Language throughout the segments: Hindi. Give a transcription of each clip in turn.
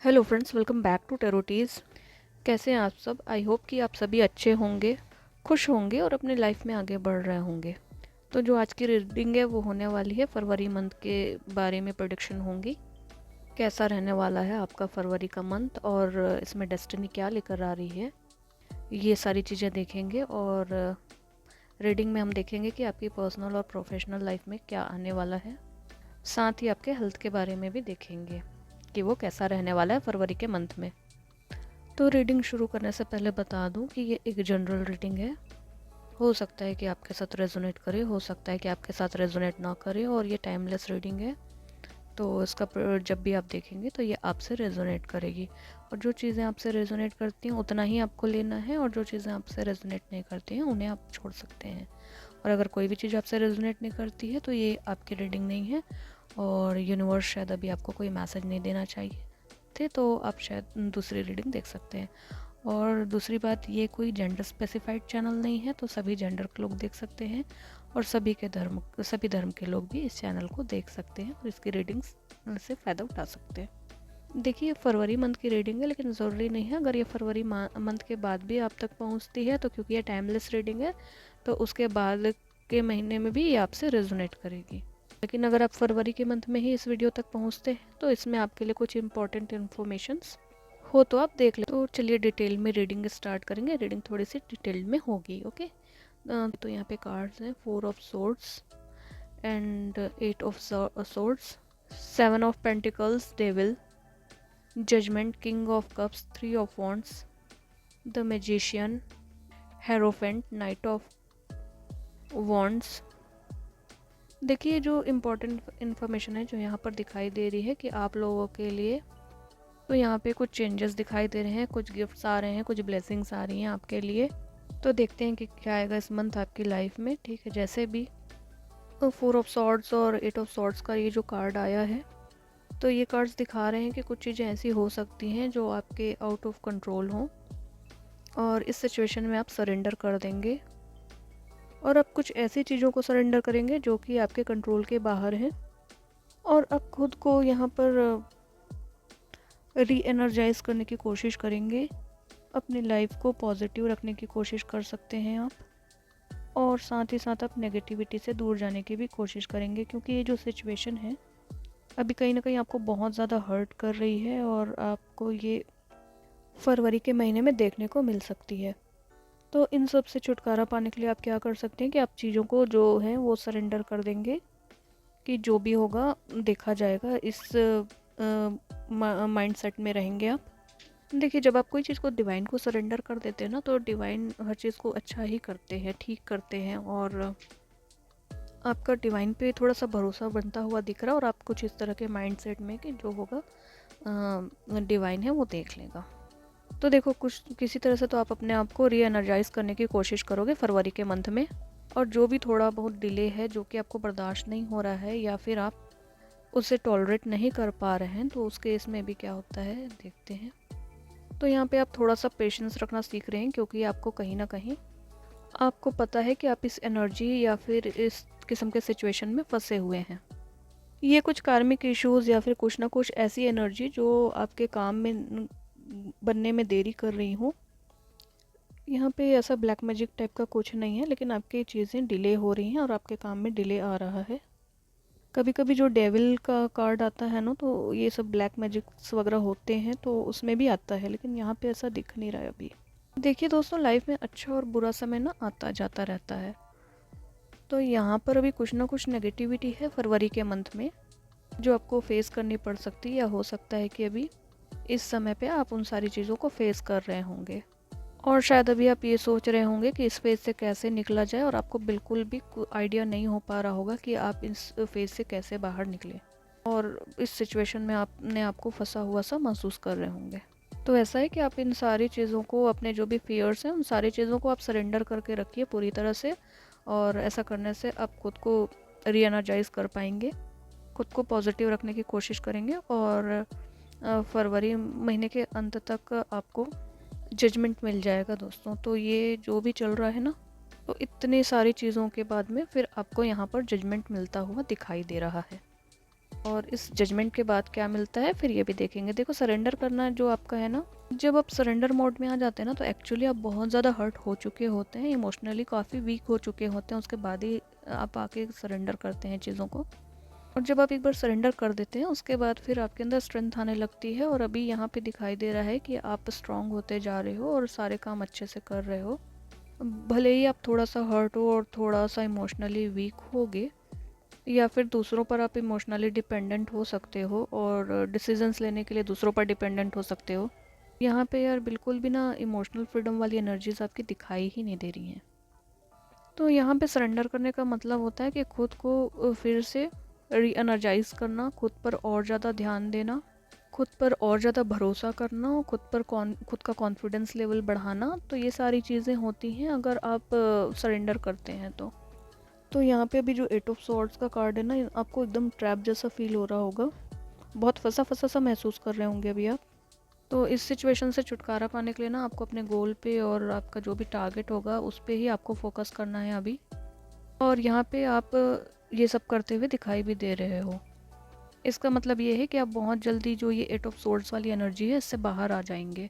Hello friends, welcome back to टेरोटीज़। कैसे हैं आप सब? आई होप कि आप सभी अच्छे होंगे, खुश होंगे और अपने लाइफ में आगे बढ़ रहे होंगे। तो जो आज की रीडिंग है वो होने वाली है फरवरी मंथ के बारे में प्रेडिक्शन होंगी। कैसा रहने वाला है आपका फरवरी का मंथ और इसमें डेस्टिनी क्या लेकर आ रही है, ये सारी चीज़ें देखेंगे। और रीडिंग में हम देखेंगे कि आपकी पर्सनल और प्रोफेशनल लाइफ में क्या आने वाला है। साथ ही आपके हेल्थ के बारे में भी देखेंगे कि वो कैसा रहने वाला है फरवरी के मंथ में। तो रीडिंग शुरू करने से पहले बता दूं कि ये एक जनरल रीडिंग है। हो सकता है कि आपके साथ रेजोनेट करे, हो सकता है कि आपके साथ रेजोनेट ना करे, और ये टाइमलेस रीडिंग है। तो इसका जब भी आप देखेंगे तो ये आपसे रेजोनेट करेगी, और जो चीज़ें आपसे रेजोनेट करती हैं उतना ही आपको लेना है, और जो चीज़ें आपसे रेजोनेट नहीं करती हैं उन्हें आप छोड़ सकते हैं। और अगर कोई भी चीज़ आपसे रेजोनेट नहीं करती है तो ये आपकी रीडिंग नहीं है, और यूनिवर्स शायद अभी आपको कोई मैसेज नहीं देना चाहिए थे, तो आप शायद दूसरी रीडिंग देख सकते हैं। और दूसरी बात, ये कोई जेंडर स्पेसिफाइड चैनल नहीं है, तो सभी जेंडर के लोग देख सकते हैं, और सभी धर्म के लोग भी इस चैनल को देख सकते हैं और इसकी रीडिंग्स से फ़ायदा उठा सकते हैं। देखिए, फरवरी मंथ की रीडिंग है, लेकिन ज़रूरी नहीं है अगर ये फरवरी मंथ के बाद भी आप तक पहुंचती है, तो क्योंकि ये टाइमलेस रीडिंग है तो उसके बाद के महीने में भी ये आपसे रेजोनेट करेगी। लेकिन अगर आप फरवरी के मंथ में ही इस वीडियो तक पहुंचते हैं तो इसमें आपके लिए कुछ इंपॉर्टेंट इन्फॉर्मेशंस हो तो आप देख ले। तो चलिए डिटेल में रीडिंग स्टार्ट करेंगे। रीडिंग थोड़ी सी डिटेल में होगी, ओके। तो यहाँ पे कार्ड्स हैं, 4 of swords and 8 of swords, 7 of pentacles, devil, judgment, king of cups, 3 of wands, the magician, hierophant, knight of wands. देखिए, जो इम्पोर्टेंट इन्फॉर्मेशन है जो यहाँ पर दिखाई दे रही है कि आप लोगों के लिए, तो यहाँ पे कुछ चेंजेस दिखाई दे रहे हैं, कुछ गिफ्ट्स आ रहे हैं, कुछ ब्लेसिंग्स आ रही हैं आपके लिए। तो देखते हैं कि क्या आएगा इस मंथ आपकी लाइफ में, ठीक है। जैसे भी 4 ऑफ सॉर्ड्स और 8 ऑफ सॉर्ड्स का ये जो कार्ड आया है, तो ये कार्ड्स दिखा रहे हैं कि कुछ चीज़ें ऐसी हो सकती हैं जो आपके आउट ऑफ कंट्रोल हों, और इस सिचुएशन में आप सरेंडर कर देंगे, और अब कुछ ऐसी चीज़ों को सरेंडर करेंगे जो कि आपके कंट्रोल के बाहर हैं, और अब खुद को यहाँ पर री एनर्जाइज करने की कोशिश करेंगे। अपनी लाइफ को पॉजिटिव रखने की कोशिश कर सकते हैं आप, और साथ ही साथ आप नेगेटिविटी से दूर जाने की भी कोशिश करेंगे, क्योंकि ये जो सिचुएशन है अभी कहीं ना कहीं आपको बहुत ज़्यादा हर्ट कर रही है, और आपको ये फरवरी के महीने में देखने को मिल सकती है। तो इन सब से छुटकारा पाने के लिए आप क्या कर सकते हैं कि आप चीज़ों को जो है वो सरेंडर कर देंगे, कि जो भी होगा देखा जाएगा, इस माइंड सेट में रहेंगे आप। देखिए, जब आप कोई चीज़ को डिवाइन को सरेंडर कर देते हैं ना, तो डिवाइन हर चीज़ को अच्छा ही करते हैं, ठीक करते हैं, और आपका डिवाइन पे थोड़ा सा भरोसा बनता हुआ दिख रहा है, और आप कुछ इस तरह के माइंड सेट में कि जो होगा डिवाइन है वो देख लेगा। तो देखो, कुछ किसी तरह से तो आप अपने आप को री एनर्जाइज करने की कोशिश करोगे फरवरी के मंथ में, और जो भी थोड़ा बहुत डिले है जो कि आपको बर्दाश्त नहीं हो रहा है, या फिर आप उसे टॉलरेट नहीं कर पा रहे हैं, तो उस केस में भी क्या होता है देखते हैं। तो यहाँ पे आप थोड़ा सा पेशेंस रखना सीख रहे हैं, क्योंकि आपको कहीं ना कहीं आपको पता है कि आप इस एनर्जी या फिर इस किस्म के सिचुएशन में फंसे हुए हैं। ये कुछ कार्मिक इश्यूज़ या फिर कुछ ना कुछ ऐसी एनर्जी जो आपके काम में बनने में देरी कर रही हो। यहाँ पे ऐसा ब्लैक मैजिक टाइप का कुछ नहीं है, लेकिन आपकी चीज़ें डिले हो रही हैं और आपके काम में डिले आ रहा है। कभी कभी जो डेविल का कार्ड आता है ना, तो ये सब ब्लैक मैजिक्स वगैरह होते हैं तो उसमें भी आता है, लेकिन यहाँ पे ऐसा दिख नहीं रहा है अभी। देखिए दोस्तों, लाइफ में अच्छा और बुरा समय ना आता जाता रहता है, तो यहाँ पर अभी कुछ ना कुछ नेगेटिविटी है फरवरी के मंथ में जो आपको फेस करनी पड़ सकती है, या हो सकता है कि अभी इस समय पे आप उन सारी चीज़ों को फेस कर रहे होंगे, और शायद अभी आप ये सोच रहे होंगे कि इस फेज़ से कैसे निकला जाए, और आपको बिल्कुल भी आइडिया नहीं हो पा रहा होगा कि आप इस फेज़ से कैसे बाहर निकले, और इस सिचुएशन में आपने आपको फंसा हुआ सा महसूस कर रहे होंगे। तो ऐसा है कि आप इन सारी चीज़ों को, अपने जो भी फियर्स हैं उन सारी चीज़ों को आप सरेंडर करके रखिए पूरी तरह से, और ऐसा करने से आप खुद को री एनर्जाइज कर पाएंगे, खुद को पॉजिटिव रखने की कोशिश करेंगे, और फरवरी महीने के अंत तक आपको जजमेंट मिल जाएगा दोस्तों। तो ये जो भी चल रहा है ना, तो इतनी सारी चीज़ों के बाद में फिर आपको यहाँ पर जजमेंट मिलता हुआ दिखाई दे रहा है। और इस जजमेंट के बाद क्या मिलता है फिर ये भी देखेंगे। देखो सरेंडर करना जो आपका है ना, जब आप सरेंडर मोड में आ जाते हैं ना, तो एक्चुअली आप बहुत ज़्यादा हर्ट हो चुके होते हैं, इमोशनली काफ़ी वीक हो चुके होते हैं, उसके बाद ही आप आके सरेंडर करते हैं चीज़ों को। और जब आप एक बार सरेंडर कर देते हैं उसके बाद फिर आपके अंदर स्ट्रेंथ आने लगती है, और अभी यहाँ पे दिखाई दे रहा है कि आप स्ट्रांग होते जा रहे हो और सारे काम अच्छे से कर रहे हो। भले ही आप थोड़ा सा हर्ट हो और थोड़ा सा इमोशनली वीक होगे, या फिर दूसरों पर आप इमोशनली डिपेंडेंट हो सकते हो और डिसीजंस लेने के लिए दूसरों पर डिपेंडेंट हो सकते हो। यहाँ पे यार बिल्कुल भी ना इमोशनल फ्रीडम वाली एनर्जीज आपकी दिखाई ही नहीं दे रही हैं। तो यहाँ पे सरेंडर करने का मतलब होता है कि खुद को फिर से री एनर्जाइज करना, खुद पर और ज़्यादा ध्यान देना, खुद पर और ज़्यादा भरोसा करना और खुद का कॉन्फिडेंस लेवल बढ़ाना। तो ये सारी चीज़ें होती हैं अगर आप सरेंडर करते हैं तो यहाँ पे अभी जो 8 ऑफ सॉर्ड्स का कार्ड है ना, आपको एकदम ट्रैप जैसा फील हो रहा होगा, बहुत फंसा फंसा सा महसूस कर रहे होंगे अभी आप। तो इस सिचुएशन से छुटकारा पाने के लिए ना आपको अपने गोल पे और आपका जो भी टारगेट होगा उस पे ही आपको फोकस करना है अभी। और यहाँ पे आप ये सब करते हुए दिखाई भी दे रहे हो। इसका मतलब ये है कि आप बहुत जल्दी जो ये 8 ऑफ सोर्ड्स वाली एनर्जी है इससे बाहर आ जाएंगे।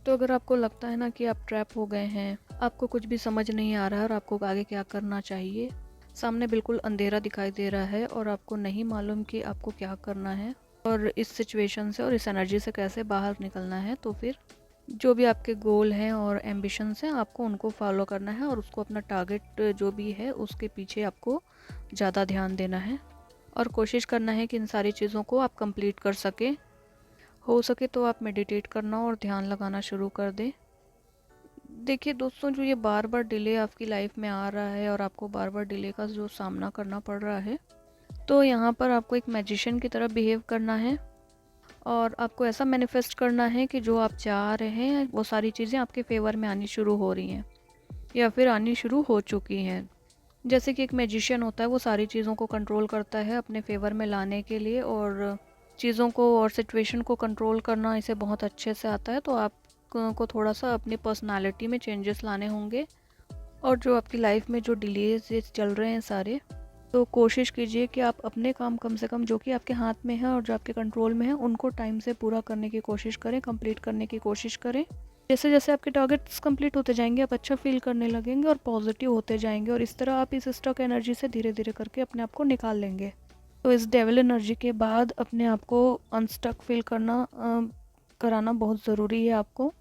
तो अगर आपको लगता है ना कि आप ट्रैप हो गए हैं, आपको कुछ भी समझ नहीं आ रहा है और आपको आगे क्या करना चाहिए, सामने बिल्कुल अंधेरा दिखाई दे रहा है और आपको नहीं मालूम कि आपको क्या करना है और इस सिचुएशन से और इस एनर्जी से कैसे बाहर निकलना है, तो फिर जो भी आपके गोल हैं और एम्बिशंस हैं आपको उनको फॉलो करना है और उसको अपना टारगेट जो भी है उसके पीछे आपको ज़्यादा ध्यान देना है और कोशिश करना है कि इन सारी चीज़ों को आप कंप्लीट कर सकें। हो सके तो आप मेडिटेट करना और ध्यान लगाना शुरू कर दें। देखिए दोस्तों, जो ये बार बार डिले आपकी लाइफ में आ रहा है और आपको बार बार डिले का जो सामना करना पड़ रहा है, तो यहाँ पर आपको एक मैजिशियन की तरह बिहेव करना है और आपको ऐसा मैनिफेस्ट करना है कि जो आप चाह रहे हैं वो सारी चीज़ें आपके फेवर में आनी शुरू हो रही हैं या फिर आनी शुरू हो चुकी हैं। जैसे कि एक मैजिशियन होता है, वो सारी चीज़ों को कंट्रोल करता है अपने फेवर में लाने के लिए, और चीज़ों को और सिचुएशन को कंट्रोल करना इसे बहुत अच्छे से आता है। तो आप को थोड़ा सा अपनी पर्सनालिटी में चेंजेस लाने होंगे और जो आपकी लाइफ में जो डिलेज चल रहे हैं सारे, तो कोशिश कीजिए कि आप अपने काम कम से कम जो कि आपके हाथ में है और जो आपके कंट्रोल में है उनको टाइम से पूरा करने की कोशिश करें, कंप्लीट करने की कोशिश करें। जैसे जैसे आपके टारगेट्स कंप्लीट होते जाएंगे आप अच्छा फील करने लगेंगे और पॉजिटिव होते जाएंगे और इस तरह आप इस स्टक एनर्जी से धीरे धीरे करके अपने आप को निकाल लेंगे। तो इस डेविल एनर्जी के बाद अपने आप को अनस्टक फील कराना बहुत ज़रूरी है आपको,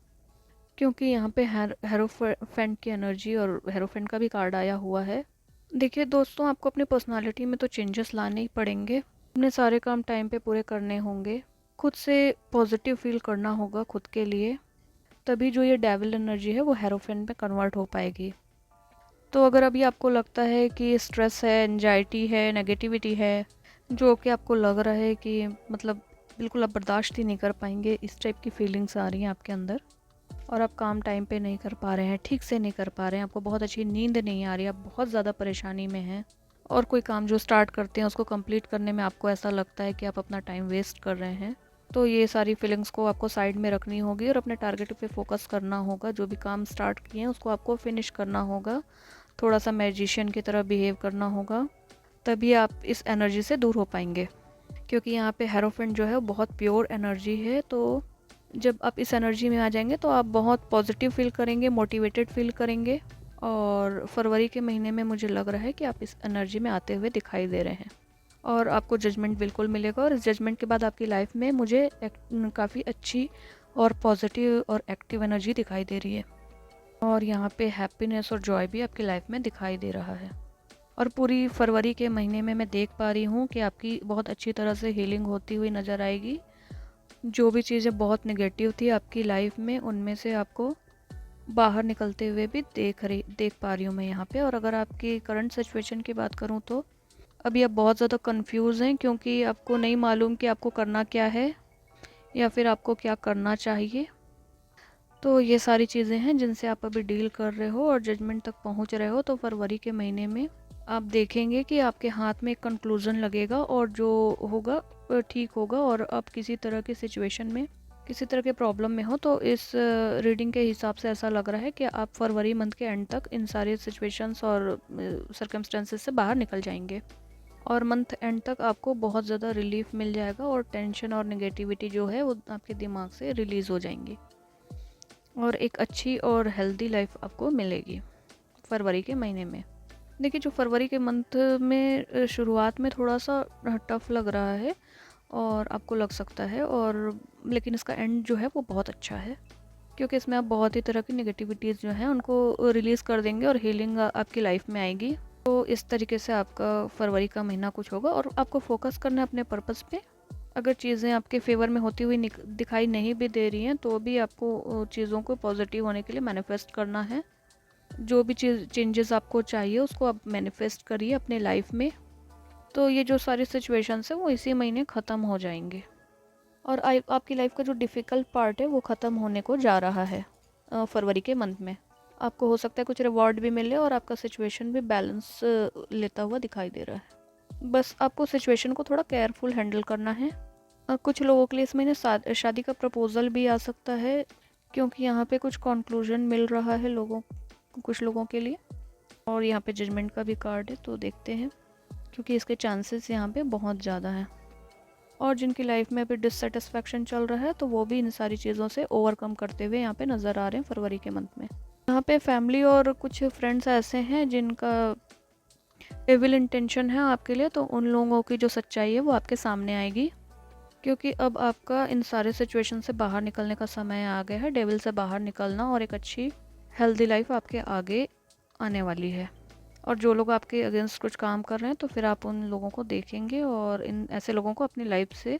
क्योंकि यहाँ पे हेरोफेंट की एनर्जी और हेरोफेंट का भी कार्ड आया हुआ है। देखिए दोस्तों, आपको अपनी पर्सनालिटी में तो चेंजेस लाने ही पड़ेंगे, अपने सारे काम टाइम पे पूरे करने होंगे, खुद से पॉजिटिव फील करना होगा खुद के लिए, तभी जो ये डेविल एनर्जी है वो हेरोफेंट में कन्वर्ट हो पाएगी। तो अगर अभी आपको लगता है कि स्ट्रेस है, एंजाइटी है, नेगेटिविटी है, जो कि आपको लग रहा है कि मतलब बिल्कुल आप बर्दाश्त ही नहीं कर पाएंगे, इस टाइप की फीलिंग्स आ रही हैं आपके अंदर और आप काम टाइम पे नहीं कर पा रहे हैं, ठीक से नहीं कर पा रहे हैं, आपको बहुत अच्छी नींद नहीं आ रही, आप बहुत ज़्यादा परेशानी में हैं और कोई काम जो स्टार्ट करते हैं उसको कंप्लीट करने में आपको ऐसा लगता है कि आप अपना टाइम वेस्ट कर रहे हैं, तो ये सारी फीलिंग्स को आपको साइड में रखनी होगी और अपने टारगेट पे फोकस करना होगा। जो भी काम स्टार्ट किए हैं उसको आपको फिनिश करना होगा, थोड़ा सा मैजिशियन की तरह बिहेव करना होगा, तभी आप इस एनर्जी से दूर हो पाएंगे। क्योंकि यहाँ पे हेरोफेंट जो है वो बहुत प्योर एनर्जी है, तो जब आप इस एनर्जी में आ जाएंगे तो आप बहुत पॉजिटिव फील करेंगे, मोटिवेटेड फील करेंगे और फरवरी के महीने में मुझे लग रहा है कि आप इस एनर्जी में आते हुए दिखाई दे रहे हैं और आपको जजमेंट बिल्कुल मिलेगा और इस जजमेंट के बाद आपकी लाइफ में मुझे काफ़ी अच्छी और पॉजिटिव और एक्टिव एनर्जी दिखाई दे रही है और यहाँ पे हैप्पीनेस और जॉय भी आपकी लाइफ में दिखाई दे रहा है। और पूरी फरवरी के महीने में मैं देख पा रही हूँ कि आपकी बहुत अच्छी तरह से हीलिंग होती हुई नज़र आएगी। जो भी चीज़ें बहुत नेगेटिव थी आपकी लाइफ में उनमें से आपको बाहर निकलते हुए भी देख पा रही हूँ मैं यहाँ पे। और अगर आपकी करंट सिचुएशन की बात करूँ तो अभी आप बहुत ज़्यादा कंफ्यूज हैं, क्योंकि आपको नहीं मालूम कि आपको करना क्या है या फिर आपको क्या करना चाहिए। तो ये सारी चीज़ें हैं जिनसे आप अभी डील कर रहे हो और जजमेंट तक पहुँच रहे हो। तो फरवरी के महीने में आप देखेंगे कि आपके हाथ में एक कंक्लूज़न लगेगा और जो होगा ठीक होगा और आप किसी तरह की सिचुएशन में, किसी तरह के प्रॉब्लम में हो, तो इस रीडिंग के हिसाब से ऐसा लग रहा है कि आप फरवरी मंथ के एंड तक इन सारे सिचुएशंस और सर्कमस्टेंसेस से बाहर निकल जाएंगे। और मंथ एंड तक आपको बहुत ज़्यादा रिलीफ मिल जाएगा और टेंशन और नेगेटिविटी जो है वो आपके दिमाग से रिलीज़ हो जाएंगी और एक अच्छी और हेल्दी लाइफ आपको मिलेगी फरवरी के महीने में। देखिए, जो फरवरी के मंथ में शुरुआत में थोड़ा सा टफ लग रहा है और आपको लग सकता है, और लेकिन इसका एंड जो है वो बहुत अच्छा है, क्योंकि इसमें आप बहुत ही तरह की नेगेटिविटीज़ जो हैं उनको रिलीज़ कर देंगे और हीलिंग आपकी लाइफ में आएगी। तो इस तरीके से आपका फरवरी का महीना कुछ होगा और आपको फोकस करना है अपने पर्पस पे। अगर चीज़ें आपके फेवर में होती हुई दिखाई नहीं भी दे रही हैं तो भी आपको चीज़ों को पॉजिटिव होने के लिए मैनिफेस्ट करना है। जो भी चीज़ चेंजेस आपको चाहिए उसको आप मैनिफेस्ट करिए अपने लाइफ में। तो ये जो सारी सिचुएशंस है वो इसी महीने ख़त्म हो जाएंगे और आपकी लाइफ का जो डिफ़िकल्ट पार्ट है वो ख़त्म होने को जा रहा है फरवरी के मंथ में। आपको हो सकता है कुछ रिवॉर्ड भी मिले और आपका सिचुएशन भी बैलेंस लेता हुआ दिखाई दे रहा है। बस आपको सिचुएशन को थोड़ा केयरफुल हैंडल करना है। कुछ लोगों के लिए इस महीने शादी का प्रपोज़ल भी आ सकता है, क्योंकि यहाँ पे कुछ कंक्लूजन मिल रहा है कुछ लोगों के लिए। और यहाँ पे जजमेंट का भी कार्ड है, तो देखते हैं, क्योंकि इसके चांसेस यहाँ पे बहुत ज़्यादा हैं। और जिनकी लाइफ में अभी डिससेटिस्फैक्शन चल रहा है तो वो भी इन सारी चीज़ों से ओवरकम करते हुए यहाँ पे नज़र आ रहे हैं फरवरी के मंथ में। यहाँ पे फैमिली और कुछ फ्रेंड्स ऐसे हैं जिनका एविल इंटेंशन है आपके लिए, तो उन लोगों की जो सच्चाई है वो आपके सामने आएगी, क्योंकि अब आपका इन सारे सिचुएशन से बाहर निकलने का समय आ गया है। डेविल से बाहर निकलना और एक अच्छी हेल्दी लाइफ आपके आगे आने वाली है। और जो लोग आपके अगेंस्ट कुछ काम कर रहे हैं तो फिर आप उन लोगों को देखेंगे और इन ऐसे लोगों को अपनी लाइफ से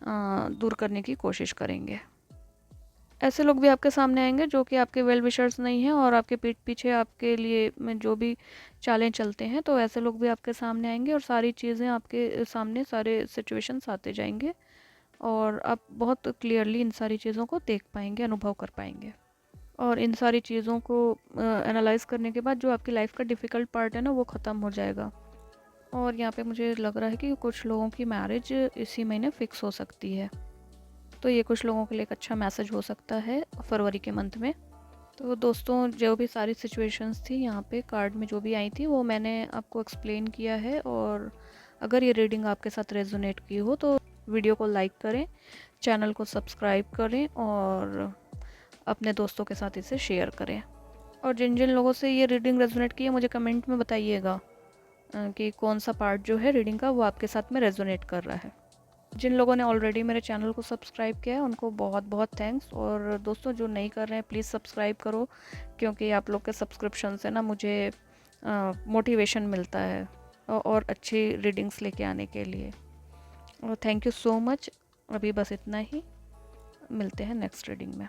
दूर करने की कोशिश करेंगे। ऐसे लोग भी आपके सामने आएंगे जो कि आपके वेल विशर्स नहीं हैं और आपके पीठ पीछे आपके लिए में जो भी चालें चलते हैं, तो ऐसे लोग भी आपके सामने आएंगे और सारी चीज़ें आपके सामने, सारे सिचुएशंस आते जाएंगे और आप बहुत क्लियरली इन सारी चीज़ों को देख पाएंगे, अनुभव कर पाएंगे। और इन सारी चीज़ों को एनालाइज करने के बाद जो आपकी लाइफ का डिफ़िकल्ट पार्ट है ना वो ख़त्म हो जाएगा। और यहाँ पे मुझे लग रहा है कि कुछ लोगों की मैरिज इसी महीने फ़िक्स हो सकती है, तो ये कुछ लोगों के लिए एक अच्छा मैसेज हो सकता है फरवरी के मंथ में। तो दोस्तों, जो भी सारी सिचुएशंस थी यहाँ पे कार्ड में जो भी आई थी वो मैंने आपको एक्सप्लेन किया है, और अगर ये रीडिंग आपके साथ रेजोनेट की हो तो वीडियो को लाइक करें, चैनल को सब्सक्राइब करें और अपने दोस्तों के साथ इसे शेयर करें। और जिन जिन लोगों से ये रीडिंग रेजोनेट की है मुझे कमेंट में बताइएगा कि कौन सा पार्ट जो है रीडिंग का वो आपके साथ में रेजोनेट कर रहा है। जिन लोगों ने ऑलरेडी मेरे चैनल को सब्सक्राइब किया है उनको बहुत बहुत थैंक्स, और दोस्तों जो नहीं कर रहे हैं प्लीज़ सब्सक्राइब करो, क्योंकि आप लोग के सब्सक्रिप्शन से ना मुझे मोटिवेशन मिलता है और अच्छी रीडिंग्स लेके आने के लिए। और थैंक यू सो मच। अभी बस इतना ही, मिलते हैं नेक्स्ट रीडिंग में।